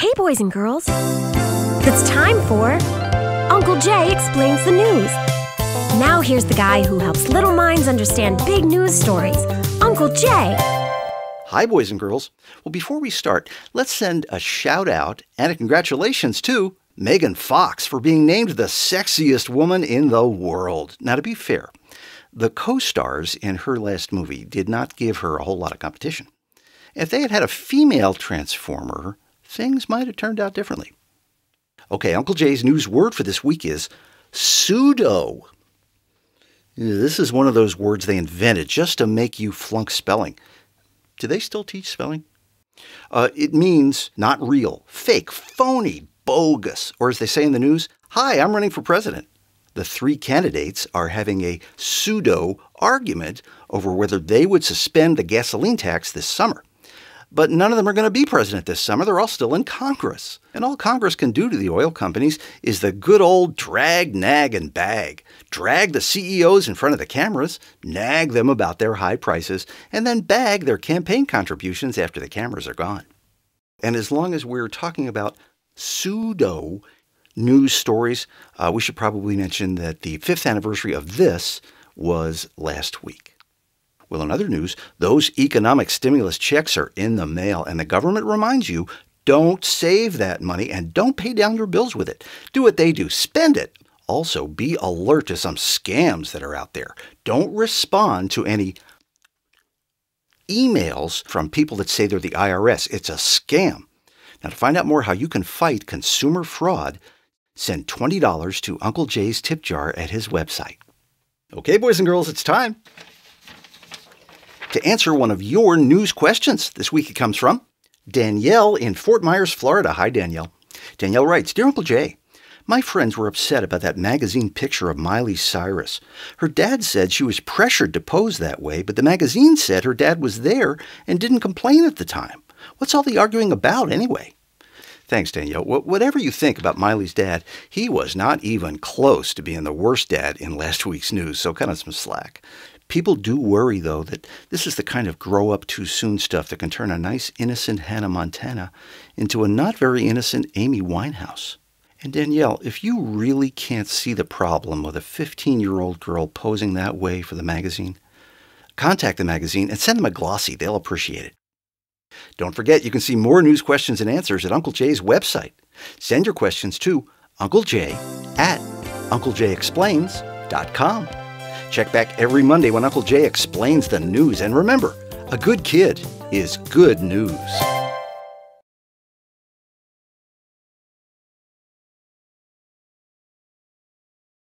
Hey, boys and girls. It's time for Uncle Jay Explains the News. Now here's the guy who helps little minds understand big news stories, Uncle Jay. Hi, boys and girls. Well, before we start, let's send a shout out and a congratulations to Megan Fox for being named the sexiest woman in the world. Now, to be fair, the co-stars in her last movie did not give her a whole lot of competition. If they had had a female Transformer, things might have turned out differently. Okay, Uncle Jay's news word for this week is pseudo. This is one of those words they invented just to make you flunk spelling. Do they still teach spelling? It means not real, fake, phony, bogus, or as they say in the news, hi, I'm running for president. The three candidates are having a pseudo argument over whether they would suspend the gasoline tax this summer. But none of them are going to be president this summer. They're all still in Congress. And all Congress can do to the oil companies is the good old drag, nag, and bag. Drag the CEOs in front of the cameras, nag them about their high prices, and then bag their campaign contributions after the cameras are gone. And as long as we're talking about pseudo news stories, we should probably mention that the 5th anniversary of this was last week. Well, in other news, those economic stimulus checks are in the mail, and the government reminds you, don't save that money and don't pay down your bills with it. Do what they do. Spend it. Also, be alert to some scams that are out there. Don't respond to any emails from people that say they're the IRS. It's a scam. Now, to find out more how you can fight consumer fraud, send $20 to Uncle Jay's tip jar at his website. Okay, boys and girls, it's time to answer one of your news questions. This week it comes from Danielle in Fort Myers, Florida. Hi, Danielle. Danielle writes, Dear Uncle Jay, my friends were upset about that magazine picture of Miley Cyrus. Her dad said she was pressured to pose that way, but the magazine said her dad was there and didn't complain at the time. What's all the arguing about anyway? Thanks, Danielle. Whatever you think about Miley's dad, he was not even close to being the worst dad in last week's news, so cut on some slack. People do worry, though, that this is the kind of grow-up-too-soon stuff that can turn a nice, innocent Hannah Montana into a not-very-innocent Amy Winehouse. And Danielle, if you really can't see the problem with a 15-year-old girl posing that way for the magazine, contact the magazine and send them a glossy. They'll appreciate it. Don't forget, you can see more news questions and answers at Uncle Jay's website. Send your questions to Uncle Jay at UncleJayExplains.com. Check back every Monday when Uncle Jay explains the news. And remember, a good kid is good news.